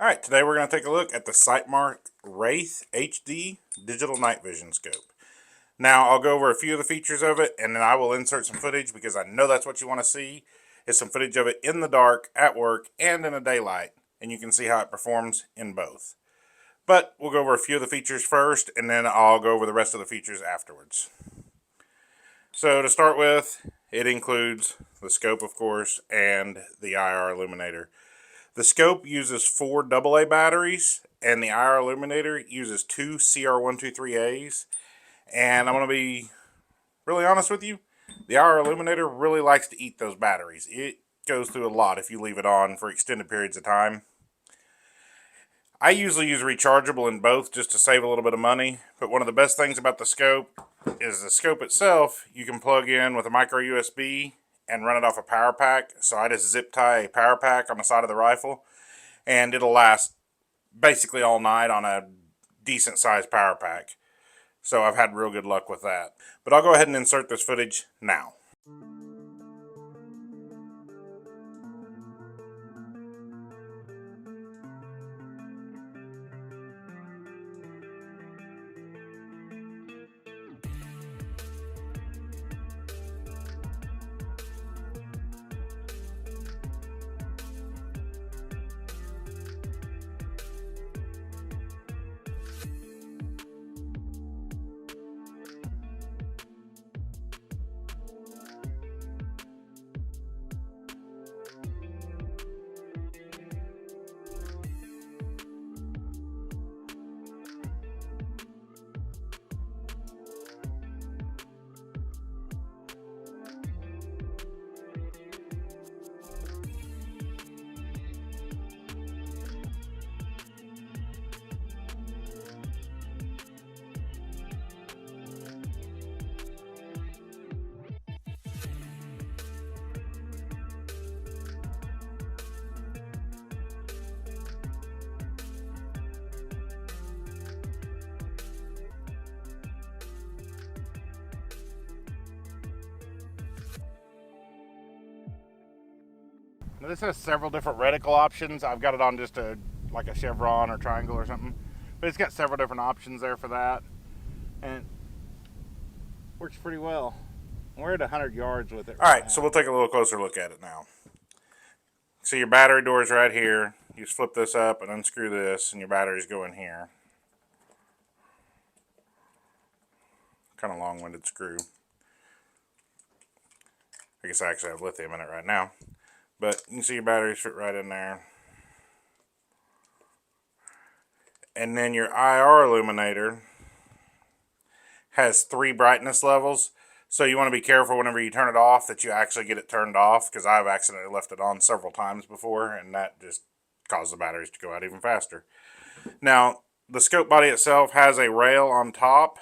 Alright, today we're going to take a look at the Sightmark Wraith HD Digital Night Vision Scope. Now, I'll go over a few of the features of it, and then I will insert some footage because I know that's what you want to see, is some footage of it in the dark, at work, and in the daylight, and you can see how it performs in both. But we'll go over a few of the features first, and then I'll go over the rest of the features afterwards. So to start with, it includes the scope, of course, and the IR illuminator. The scope uses 4 AA batteries, and the IR illuminator uses 2 CR123As. And I'm going to be really honest with you, the IR illuminator really likes to eat those batteries. It goes through a lot if you leave it on for extended periods of time. I usually use rechargeable in both just to save a little bit of money, but one of the best things about the scope is the scope itself you can plug in with a micro USB and run it off a power pack. So I just zip tie a power pack on the side of the rifle, and it'll last basically all night on a decent sized power pack. So I've had real good luck with that. But I'll go ahead and insert this footage now. Now this has several different reticle options. I've got it on just like a chevron or triangle or something, but it's got several different options there for that, and it works pretty well. We're at 100 yards with it. Alright, so we'll take a little closer look at it now. So your battery door is right here. You just flip this up and unscrew this, and your batteries go in here. Kind of long-winded screw. I guess I actually have lithium in it right now. But you can see your batteries fit right in there. And then your IR illuminator has 3 brightness levels. So you want to be careful whenever you turn it off that you actually get it turned off, because I've accidentally left it on several times before, and that just caused the batteries to go out even faster. Now, the scope body itself has a rail on top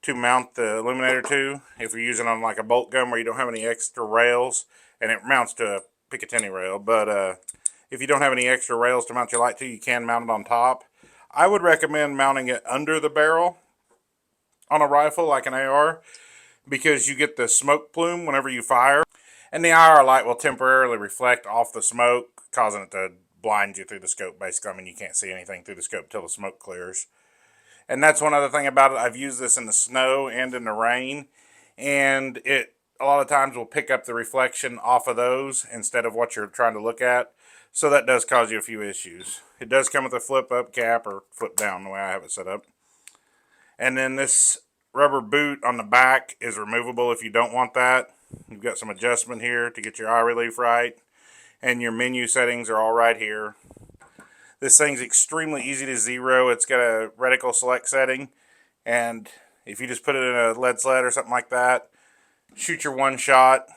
to mount the illuminator to, if you're using on like a bolt gun where you don't have any extra rails, and it mounts to a Picatinny rail, but if you don't have any extra rails to mount your light to, you can mount it on top. I would recommend mounting it under the barrel on a rifle like an AR, because you get the smoke plume whenever you fire, and the IR light will temporarily reflect off the smoke, causing it to blind you through the scope. Basically, I mean, you can't see anything through the scope until the smoke clears. And that's one other thing about it. I've used this in the snow and in the rain, and it a lot of times will pick up the reflection off of those instead of what you're trying to look at. So that does cause you a few issues. It does come with a flip up cap, or flip down the way I have it set up. And then this rubber boot on the back is removable if you don't want that. You've got some adjustment here to get your eye relief right. And your menu settings are all right here. This thing's extremely easy to zero. It's got a reticle select setting. And if you just put it in a lead sled or something like that, shoot your one shot,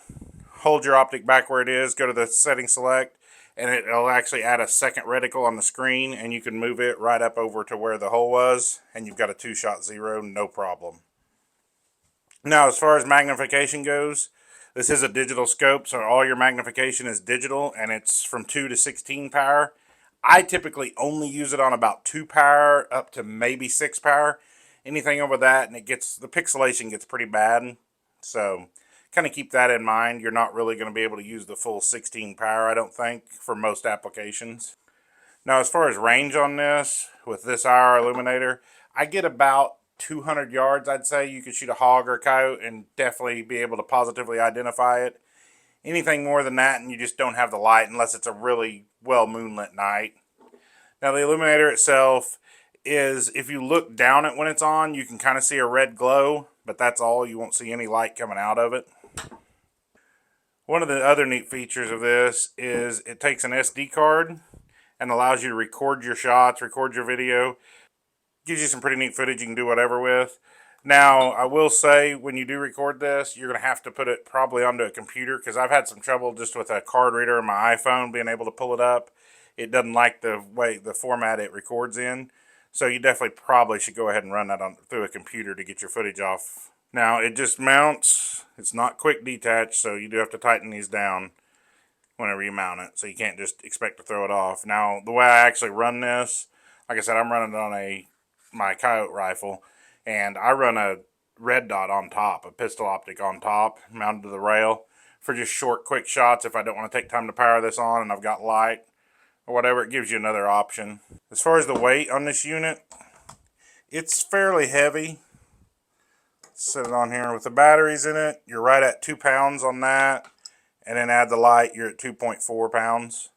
hold your optic back where it is, go to the setting select, and it'll actually add a second reticle on the screen, and you can move it right up over to where the hole was, and you've got a 2-shot zero, no problem. Now, as far as magnification goes, this is a digital scope, so all your magnification is digital, and it's from 2 to 16 power. I typically only use it on about 2 power up to maybe 6 power. Anything over that, and the pixelation gets pretty bad. So kind of keep that in mind. You're not really going to be able to use the full 16 power, I don't think, for most applications. Now, as far as range on this, with this IR illuminator, I get about 200 yards, I'd say. You could shoot a hog or a coyote and definitely be able to positively identify it. Anything more than that, and you just don't have the light unless it's a really well moonlit night. Now, the illuminator itself is, if you look down it when it's on, you can kind of see a red glow, but that's all. You won't see any light coming out of it. One of the other neat features of this is it takes an SD card and allows you to record your shots, record your video. Gives you some pretty neat footage you can do whatever with. Now, I will say, when you do record this, you're going to have to put it probably onto a computer, because I've had some trouble just with a card reader on my iPhone being able to pull it up. It doesn't like the way, the format it records in. So you definitely probably should go ahead and run that through a computer to get your footage off. Now, it just mounts. It's not quick detach, so you do have to tighten these down whenever you mount it. So you can't just expect to throw it off. Now, the way I actually run this, like I said, I'm running it on my coyote rifle, and I run a red dot on top, a pistol optic on top, mounted to the rail for just short, quick shots. If I don't want to take time to power this on and I've got light or whatever, it gives you another option. As far as the weight on this unit, it's fairly heavy. Set it on here with the batteries in it. You're right at 2 pounds on that, and then add the light, you're at 2.4 pounds.